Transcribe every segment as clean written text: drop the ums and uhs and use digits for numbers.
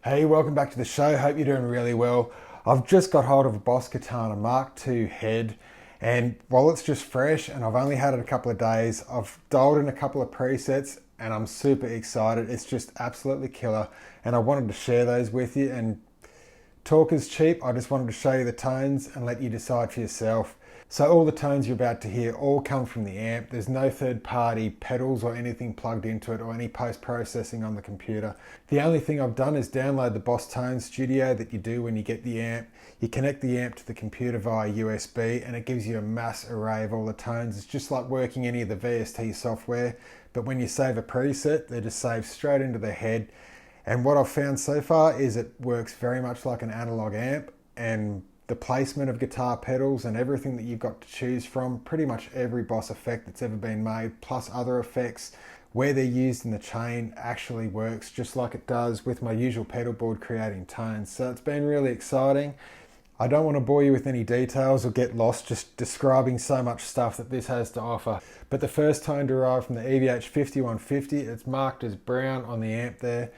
Hey, welcome back to the show. Hope you're doing really well. I've just got hold of a Boss Katana MkII head, and while it's just fresh and I've only had it a couple of days, I've dialed in a couple of presets and I'm super excited. It's just absolutely killer, and I wanted to share those with you. And talk is cheap. I just wanted to show you the tones and let you decide for yourself. So all the tones you're about to hear all come from the amp. There's no third-party pedals or anything plugged into it or any post-processing on the computer. The only thing I've done is download the Boss Tone Studio that you do when you get the amp. You connect the amp to the computer via USB and it gives you a mass array of all the tones. It's just like working any of the VST software, but when you save a preset, they just save straight into the head. And what I've found so far is it works very much like an analog amp, and the placement of guitar pedals and everything that you've got to choose from, pretty much every Boss effect that's ever been made, plus other effects, where they're used in the chain, actually works just like it does with my usual pedal board creating tones. So it's been really exciting. I don't want to bore you with any details or get lost just describing so much stuff that this has to offer. But the first tone derived from the EVH 5150, it's marked as brown on the amp there.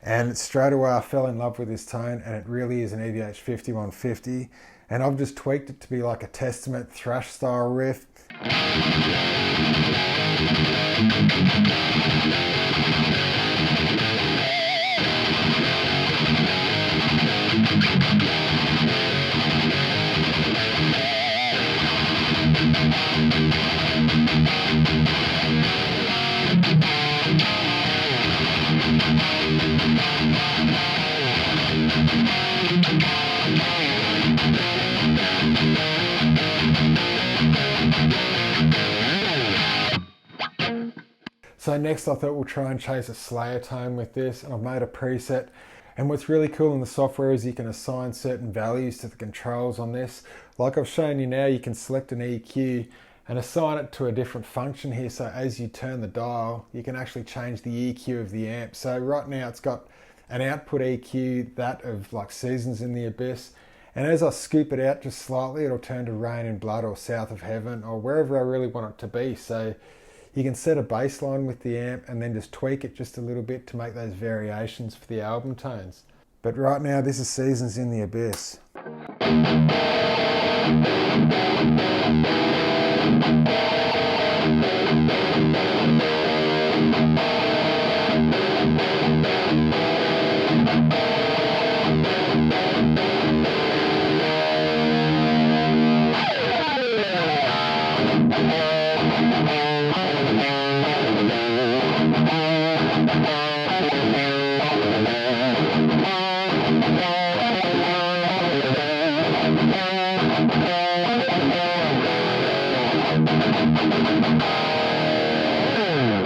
And straight away I fell in love with this tone, and it really is an EVH 5150. And I've just tweaked it to be like a testament thrash style riff. So next I thought we'll try and chase a Slayer tone with this, and I've made a preset. And what's really cool in the software is you can assign certain values to the controls on this. Like I've shown you now, you can select an EQ and assign it to a different function here. So as you turn the dial, you can actually change the EQ of the amp. So right now it's got an output EQ, that of like Seasons in the Abyss. And as I scoop it out just slightly, it'll turn to Rain in Blood or South of Heaven or wherever I really want it to be. So you can set a baseline with the amp and then just tweak it just a little bit to make those variations for the album tones. But right now this is Seasons in the Abyss.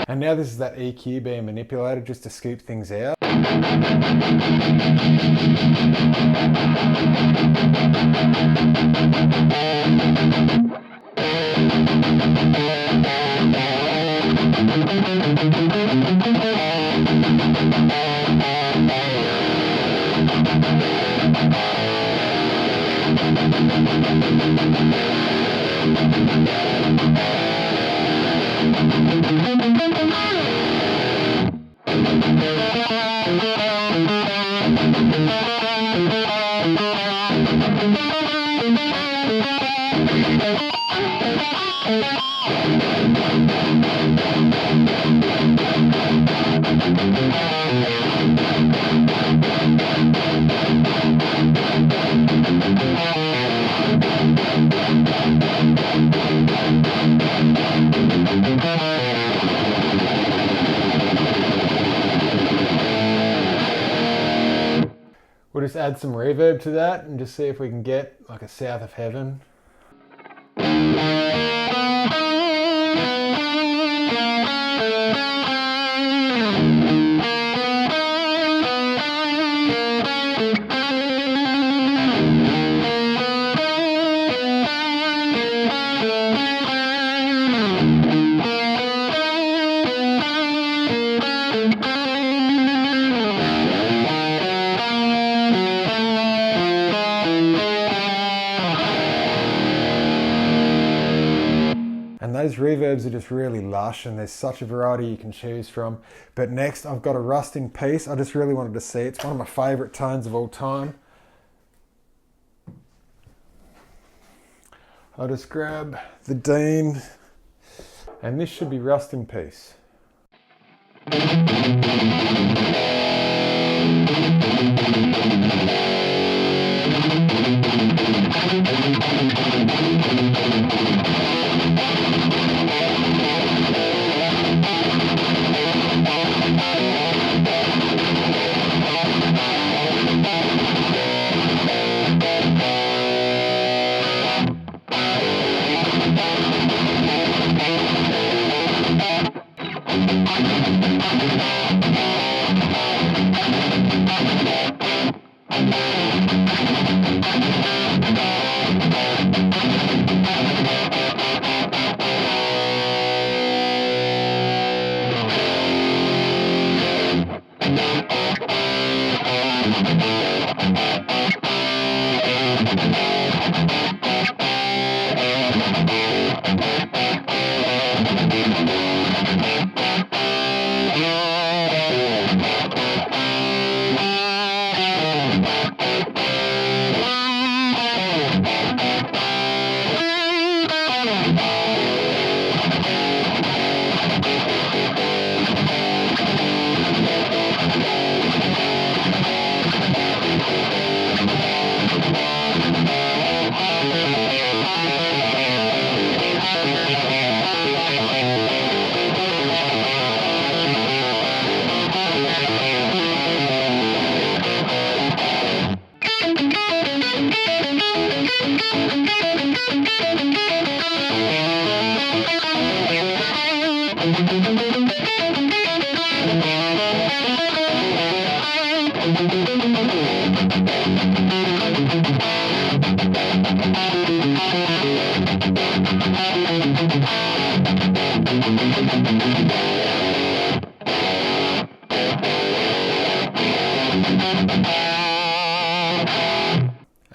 And now this is that EQ being manipulated just to scoop things out. We'll just add some reverb to that and just see if we can get like a South of Heaven. those reverbs are just really lush and there's such a variety you can choose from. But next I've got a Rust in Peace. I just really wanted to see it. It's one of my favourite tones of all time. I'll just grab the Dean, and this should be Rust in Peace.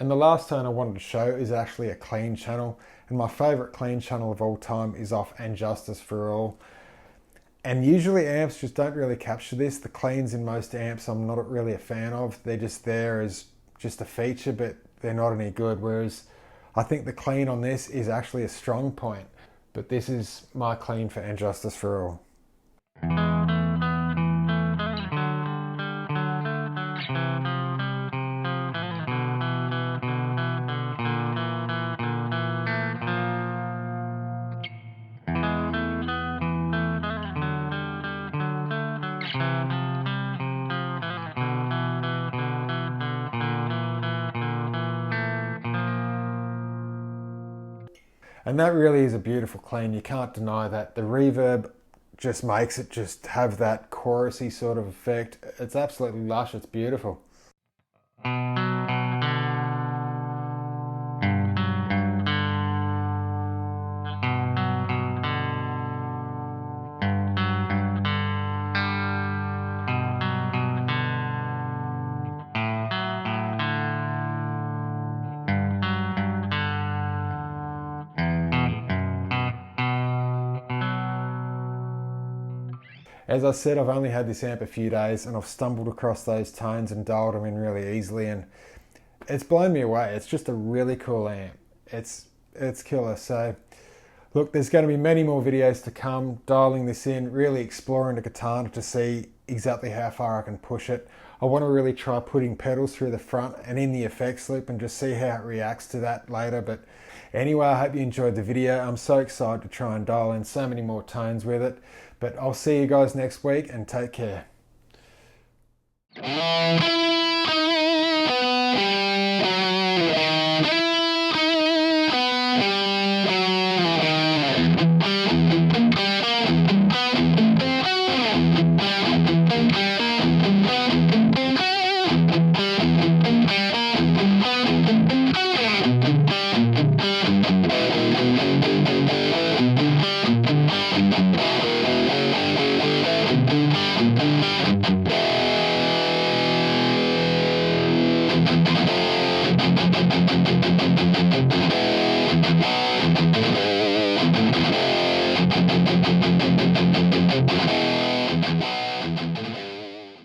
And the last tone I wanted to show is actually a clean channel, and my favourite clean channel of all time is off And Justice for All. And usually amps just don't really capture this. The cleans in most amps I'm not really a fan of. They're just there as just a feature, but they're not any good. Whereas I think the clean on this is actually a strong point. But this is my clean for And Justice for All. And that really is a beautiful clean. You can't deny that. The reverb just makes it just have that chorusy sort of effect. It's absolutely lush. It's beautiful. As I said, I've only had this amp a few days and I've stumbled across those tones and dialed them in really easily, and it's blown me away. It's just a really cool amp. It's killer. So look, there's going to be many more videos to come, dialing this in, really exploring the Katana to see exactly how far I can push it. I want to really try putting pedals through the front and in the effects loop and just see how it reacts to that later. But anyway, I hope you enjoyed the video. I'm so excited to try and dial in so many more tones with it. But I'll see you guys next week, and take care.